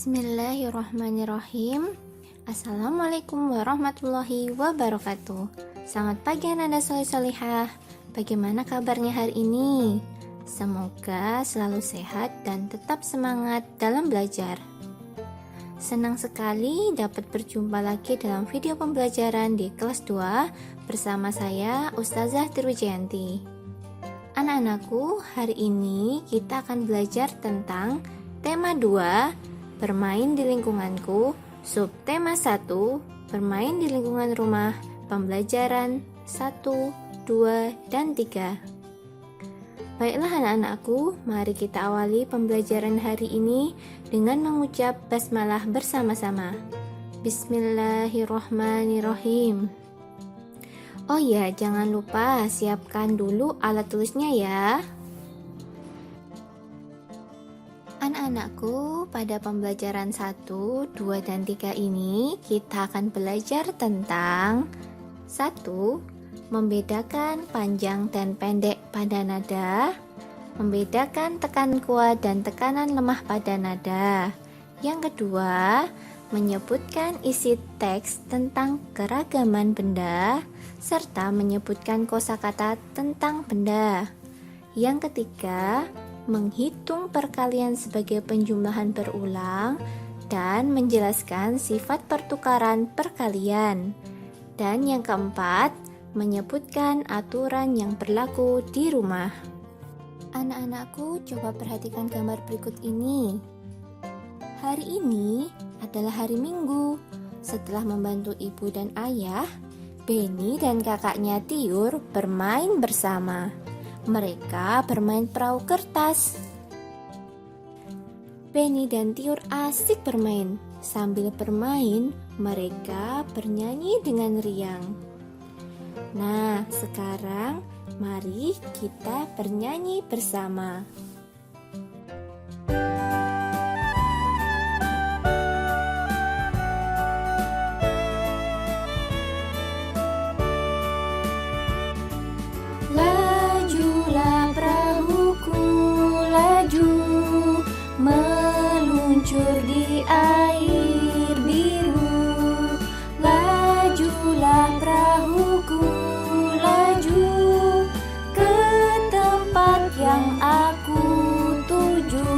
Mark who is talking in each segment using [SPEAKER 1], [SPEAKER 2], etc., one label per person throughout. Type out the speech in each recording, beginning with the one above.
[SPEAKER 1] Bismillahirrahmanirrahim. Assalamualaikum warahmatullahi wabarakatuh. Selamat pagi anak-anak soleh-solehah. Bagaimana kabarnya hari ini? Semoga selalu sehat dan tetap semangat dalam belajar. Senang sekali dapat berjumpa lagi dalam video pembelajaran di kelas 2 bersama saya Ustazah Tirwijayanti. Anak-anakku, hari ini kita akan belajar tentang tema 2, bermain di lingkunganku, subtema 1, bermain di lingkungan rumah, pembelajaran 1, 2, dan 3. Baiklah anak-anakku, mari kita awali pembelajaran hari ini dengan mengucap basmalah bersama-sama. Bismillahirrahmanirrahim. Oh ya, jangan lupa siapkan dulu alat tulisnya ya. Anak-anakku, pada pembelajaran 1, 2, dan 3 ini kita akan belajar tentang 1. Membedakan panjang dan pendek pada nada. Membedakan tekan kuat dan tekanan lemah pada nada. Yang kedua, menyebutkan isi teks tentang keragaman benda serta menyebutkan kosakata tentang benda. Yang ketiga, menghitung perkalian sebagai penjumlahan berulang dan menjelaskan sifat pertukaran perkalian. Dan yang keempat, menyebutkan aturan yang berlaku di rumah. Anak-anakku, coba perhatikan gambar berikut ini. Hari ini adalah hari Minggu. Setelah membantu ibu dan ayah, Beni dan kakaknya Tiur bermain bersama. Mereka bermain perahu kertas. Beni dan Tiur asik bermain. Sambil bermain, mereka bernyanyi dengan riang. Nah, sekarang mari kita bernyanyi bersama. Meluncur di air biru, lajulah perahuku, laju ke tempat yang aku tuju.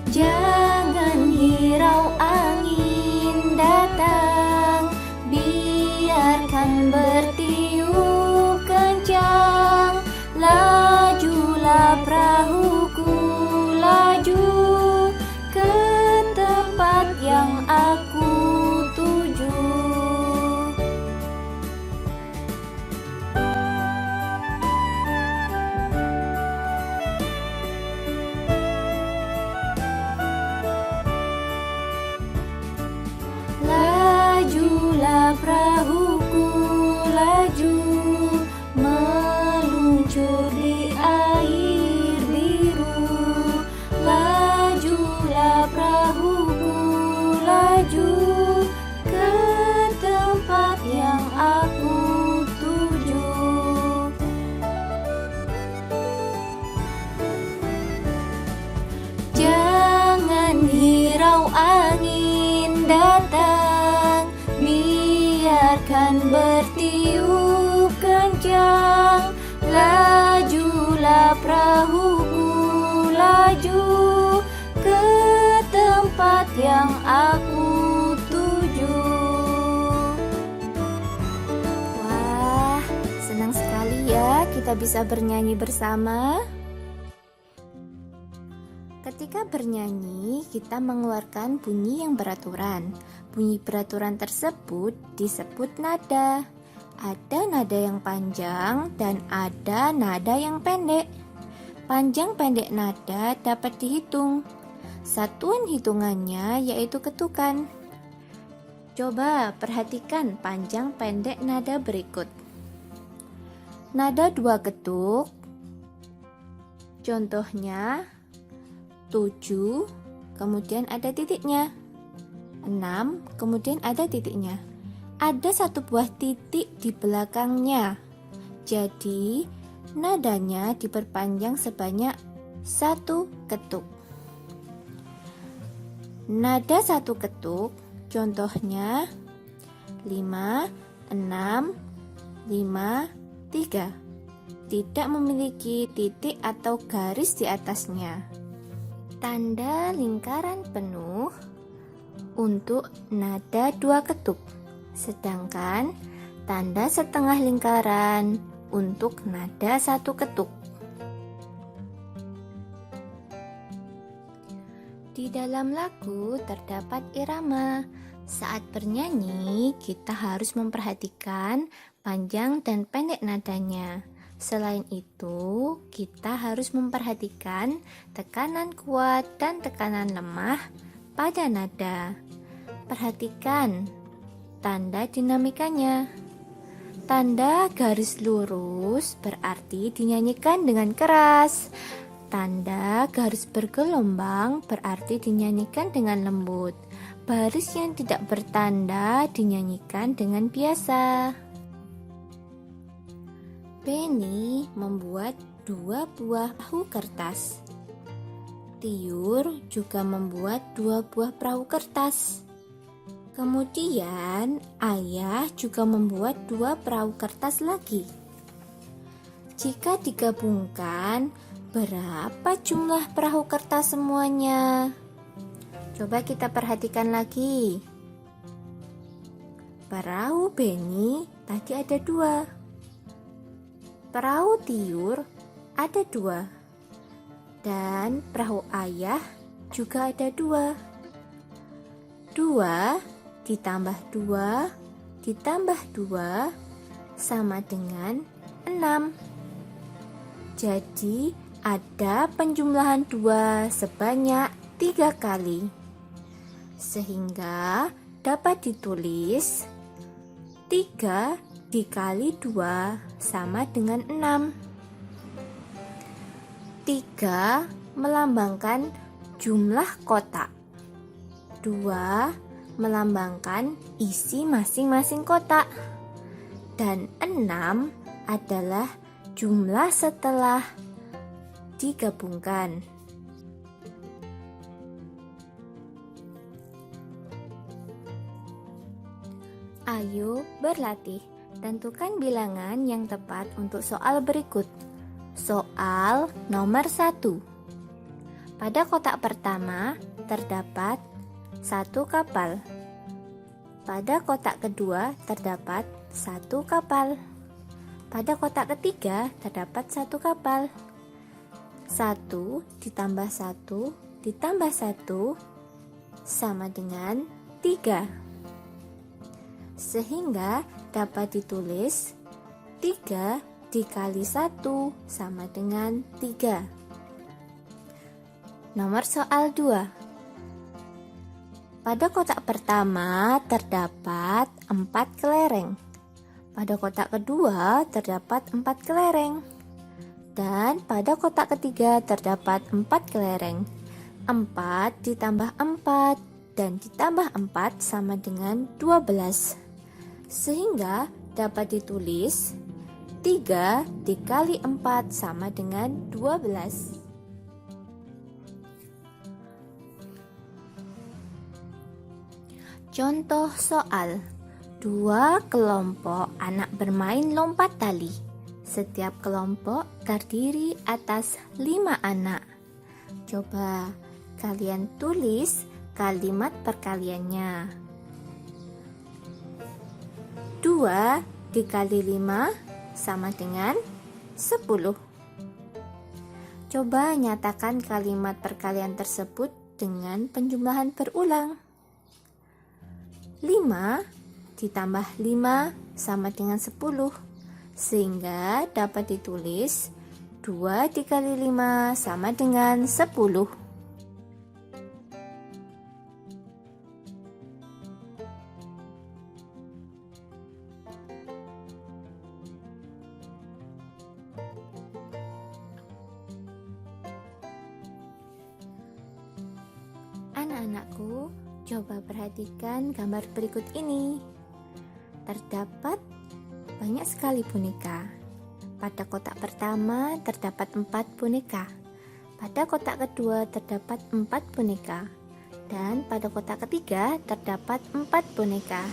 [SPEAKER 1] Jangan hirau angin datang, biarkan bertiup kencang. Lajulah perahuku, laju ke tempat yang aku tuju. Lajulah perahuku, laju meluncur di air biru, lajulah perahuku, laju ke tempat yang aku tuju. Jangan hirau angin datang, biarkan bertiup kencang. Lajulah perahuku, laju ke tempat yang aku tuju. Wah, senang sekali ya kita bisa bernyanyi bersama. Ketika bernyanyi, kita mengeluarkan bunyi yang beraturan. Bunyi beraturan tersebut disebut nada. Ada nada yang panjang dan ada nada yang pendek. Panjang pendek nada dapat dihitung. Satuan hitungannya yaitu ketukan. Coba perhatikan panjang pendek nada berikut. Nada 2 ketuk. Contohnya 7, kemudian ada titiknya. 6, kemudian ada titiknya. Ada satu buah titik di belakangnya. Jadi nadanya diperpanjang sebanyak 1 ketuk. Nada 1 ketuk contohnya 5, 6, 5, 3. Tidak memiliki titik atau garis di atasnya. Tanda lingkaran penuh untuk nada 2 ketuk. Sedangkan tanda setengah lingkaran untuk nada 1 ketuk. Di dalam lagu terdapat irama. Saat bernyanyi, kita harus memperhatikan panjang dan pendek nadanya. Selain itu, kita harus memperhatikan tekanan kuat dan tekanan lemah pada nada. Perhatikan tanda dinamikanya. Tanda garis lurus berarti dinyanyikan dengan keras. Tanda garis bergelombang berarti dinyanyikan dengan lembut. Baris yang tidak bertanda dinyanyikan dengan biasa. Benny membuat 2 buah perahu kertas. Tiur juga membuat 2 buah perahu kertas. Kemudian ayah juga membuat 2 perahu kertas lagi. Jika digabungkan, berapa jumlah perahu kertas semuanya? Coba kita perhatikan lagi. Perahu Benny tadi ada 2. Perahu Tiur ada 2. Dan perahu ayah juga ada 2. 2 ditambah 2 ditambah 2 sama dengan 6. Jadi ada penjumlahan 2 sebanyak 3 kali. Sehingga dapat ditulis 3 dikali 2 sama dengan 6. 3 melambangkan jumlah kotak. 2 melambangkan isi masing-masing kotak. Dan 6 adalah jumlah setelah digabungkan. Ayo berlatih. Tentukan bilangan yang tepat untuk soal berikut. Soal nomor 1. Pada kotak pertama terdapat 1 kapal. Pada kotak kedua terdapat 1 kapal. Pada kotak ketiga terdapat 1 kapal. 1 ditambah 1 ditambah 1 sama dengan 3. Sehingga dapat ditulis 3 dikali 1 sama dengan 3. Nomor soal 2. Pada kotak pertama terdapat 4 kelereng. Pada kotak kedua terdapat 4 kelereng. Dan pada kotak ketiga terdapat 4 kelereng. 4 ditambah 4 dan ditambah 4 sama dengan 12. Sehingga dapat ditulis 3 dikali 4 sama dengan 12. Contoh soal. 2 kelompok anak bermain lompat tali. Setiap kelompok terdiri atas 5 anak. Coba kalian tulis kalimat perkaliannya. 2 dikali 5 sama dengan 10. Coba nyatakan kalimat perkalian tersebut dengan penjumlahan berulang. 5 ditambah 5 sama dengan 10. Sehingga dapat ditulis 2 dikali 5 sama dengan 10. Anak-anakku, coba perhatikan gambar berikut ini. Terdapat banyak sekali boneka. Pada kotak pertama terdapat 4 boneka. Pada kotak kedua terdapat 4 boneka. Dan pada kotak ketiga terdapat 4 boneka.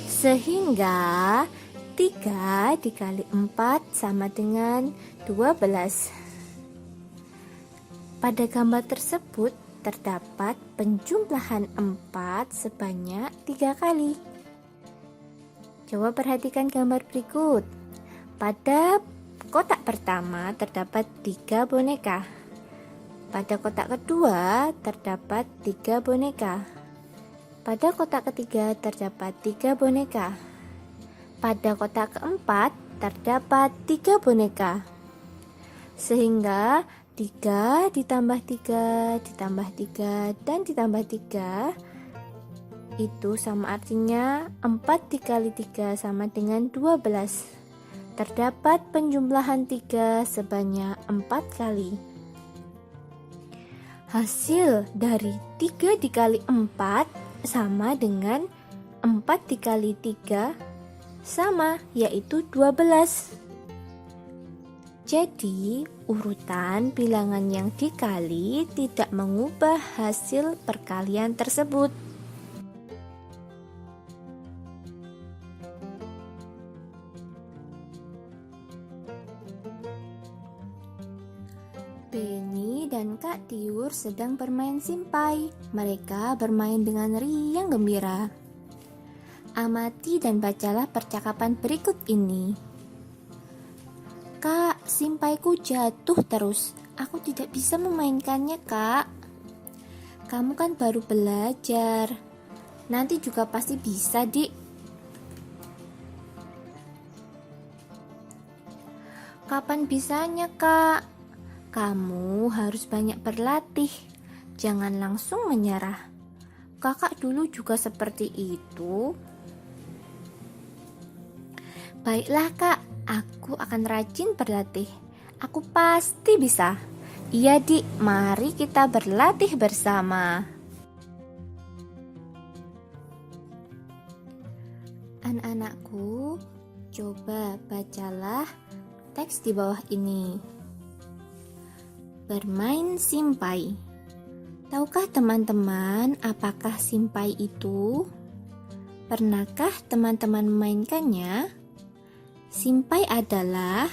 [SPEAKER 1] Sehingga 3 dikali 4 sama dengan 12. Pada gambar tersebut terdapat penjumlahan 4 sebanyak 3 kali. Coba perhatikan gambar berikut. Pada kotak pertama terdapat 3 boneka. Pada kotak kedua terdapat 3 boneka. Pada kotak ketiga terdapat 3 boneka. Pada kotak keempat terdapat 3 boneka. Sehingga 3 ditambah 3 ditambah 3 dan ditambah 3 itu sama artinya 4 dikali 3 sama dengan 12. Terdapat penjumlahan 3 sebanyak 4 kali. Hasil dari 3 dikali 4 sama dengan 4 dikali 3 sama, yaitu 12. Jadi, urutan bilangan yang dikali tidak mengubah hasil perkalian tersebut. Benny dan Kak Tiur sedang bermain simpai. Mereka bermain dengan riang gembira. Amati dan bacalah percakapan berikut ini. Kak, simpaiku jatuh terus. Aku tidak bisa memainkannya, Kak. Kamu kan baru belajar. Nanti juga pasti bisa, Dik. Kapan bisanya, Kak? Kamu harus banyak berlatih. Jangan langsung menyerah. Kakak dulu juga seperti itu. Baiklah, Kak. Aku akan rajin berlatih. Aku pasti bisa. Iya, Dik, mari kita berlatih bersama. Anak-anakku, coba bacalah teks di bawah ini. Bermain simpai. Tahukah teman-teman apakah simpai itu? Pernahkah teman-teman memainkannya? Simpai adalah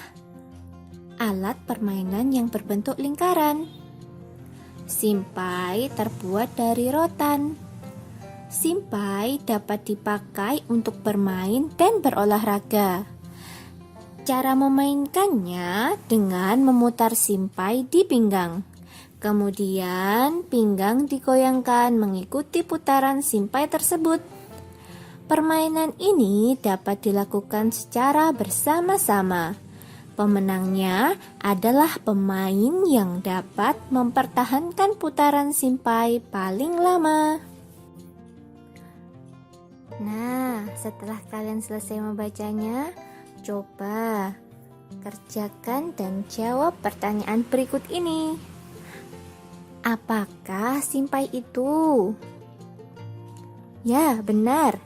[SPEAKER 1] alat permainan yang berbentuk lingkaran. Simpai terbuat dari rotan. Simpai dapat dipakai untuk bermain dan berolahraga. Cara memainkannya dengan memutar simpai di pinggang. Kemudian pinggang digoyangkan mengikuti putaran simpai tersebut. Permainan ini dapat dilakukan secara bersama-sama. Pemenangnya adalah pemain yang dapat mempertahankan putaran simpai paling lama. Nah, setelah kalian selesai membacanya, coba kerjakan dan jawab pertanyaan berikut ini. Apakah simpai itu? Ya, benar.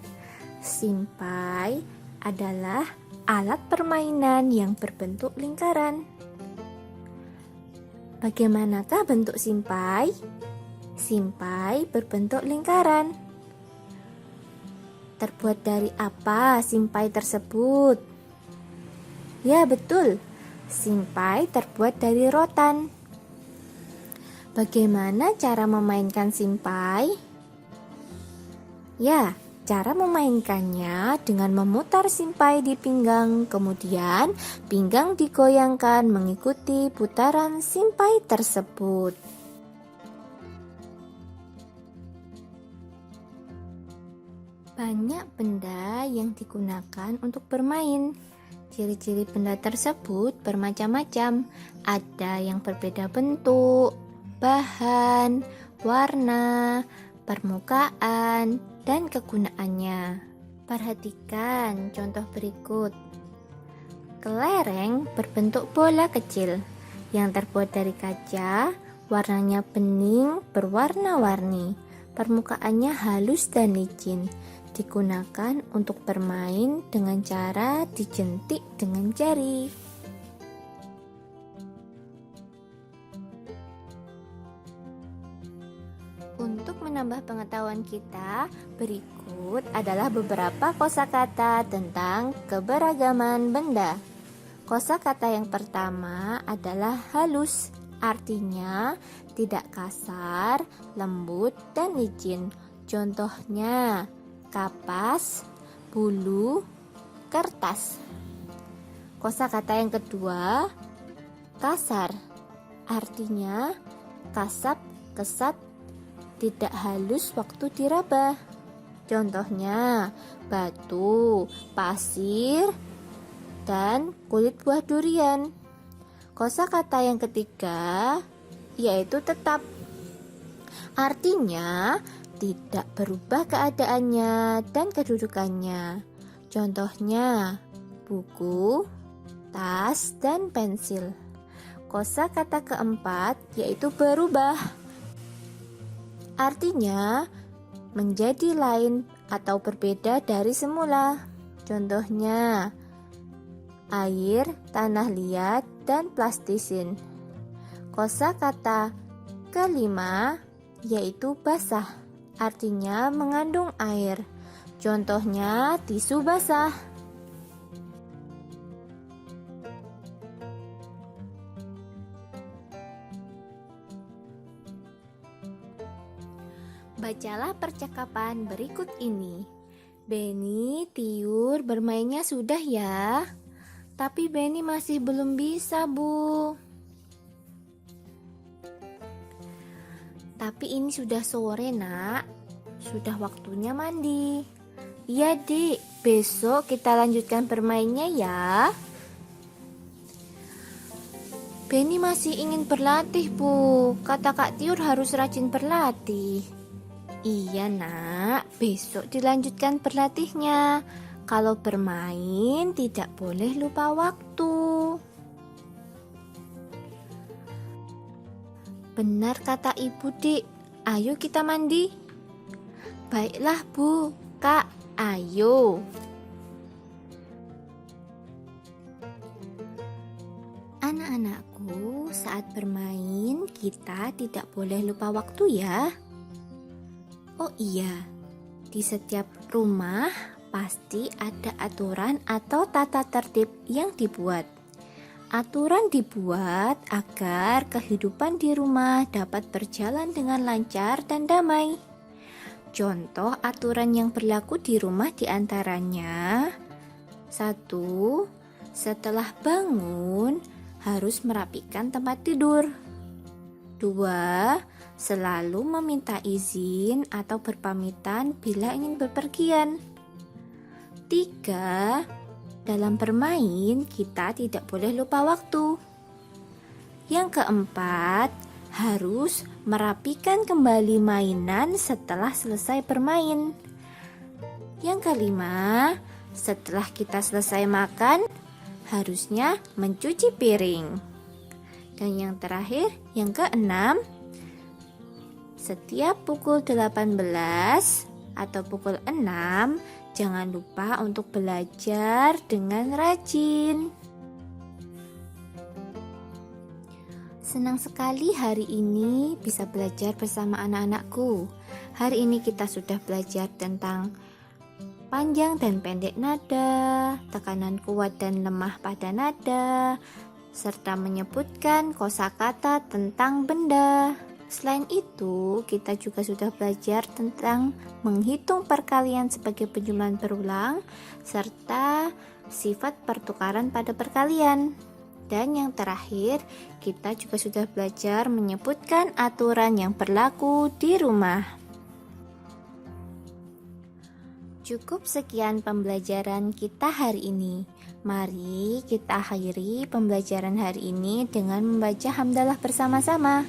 [SPEAKER 1] Simpai adalah alat permainan yang berbentuk lingkaran. Bagaimanakah bentuk simpai? Simpai berbentuk lingkaran. Terbuat dari apa simpai tersebut? Ya, betul. Simpai terbuat dari rotan. Bagaimana cara memainkan simpai? Ya, cara memainkannya dengan memutar simpai di pinggang, kemudian pinggang digoyangkan mengikuti putaran simpai tersebut. Banyak benda yang digunakan untuk bermain. Ciri-ciri benda tersebut bermacam-macam. Ada yang berbeda bentuk, bahan, warna, permukaan, dan kegunaannya. Perhatikan contoh berikut. Kelereng berbentuk bola kecil yang terbuat dari kaca, warnanya bening, berwarna-warni, permukaannya halus dan licin, digunakan untuk bermain dengan cara dijentik dengan jari. pengetahuan kita, berikut adalah beberapa kosakata tentang keberagaman benda. Kosakata yang pertama adalah halus, artinya tidak kasar, lembut, dan licin. Contohnya, kapas, bulu, kertas. Kosakata yang kedua, kasar, artinya kasar, kesat, tidak halus waktu diraba. Contohnya, batu, pasir, dan kulit buah durian. Kosakata yang ketiga yaitu tetap, artinya tidak berubah keadaannya dan kedudukannya. Contohnya, buku, tas, dan pensil. Kosakata keempat yaitu berubah, artinya menjadi lain atau berbeda dari semula. Contohnya, air, tanah liat, dan plastisin. Kosakata kelima yaitu basah, artinya mengandung air. Contohnya, tisu basah. Bacalah percakapan berikut ini. Benny, Tiur, bermainnya sudah ya. Tapi Benny masih belum bisa, Bu. Tapi ini sudah sore, Nak. Sudah waktunya mandi. Iya, Dik. Besok kita lanjutkan bermainnya ya. Benny masih ingin berlatih, Bu. Kata Kak Tiur harus rajin berlatih. Iya, Nak. Besok dilanjutkan berlatihnya. Kalau bermain tidak boleh lupa waktu. Benar kata Ibu, Dik. Ayo kita mandi. Baiklah, Bu. Kak, ayo. Anak-anakku, saat bermain kita tidak boleh lupa waktu ya. Oh iya, di setiap rumah pasti ada aturan atau tata tertib yang dibuat. Aturan dibuat agar kehidupan di rumah dapat berjalan dengan lancar dan damai. Contoh aturan yang berlaku di rumah diantaranya: 1. Setelah bangun harus merapikan tempat tidur. 2. Selalu meminta izin atau berpamitan bila ingin bepergian. 3. Dalam bermain kita tidak boleh lupa waktu. Yang keempat, harus merapikan kembali mainan setelah selesai bermain. Yang kelima, setelah kita selesai makan, harusnya mencuci piring. Dan yang terakhir, yang keenam, setiap pukul 18 atau pukul 6, jangan lupa untuk belajar dengan rajin. Senang sekali hari ini bisa belajar bersama anak-anakku. Hari ini kita sudah belajar tentang panjang dan pendek nada, tekanan kuat dan lemah pada nada, serta menyebutkan kosakata tentang benda. Selain itu, kita juga sudah belajar tentang menghitung perkalian sebagai penjumlahan berulang, serta sifat pertukaran pada perkalian. Dan yang terakhir, kita juga sudah belajar menyebutkan aturan yang berlaku di rumah. Cukup sekian pembelajaran kita hari ini. Mari kita akhiri pembelajaran hari ini dengan membaca hamdalah bersama-sama.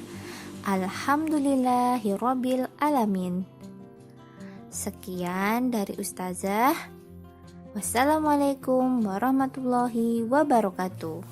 [SPEAKER 1] Alhamdulillahirabbil alamin. Sekian dari Ustazah. Wassalamualaikum warahmatullahi wabarakatuh.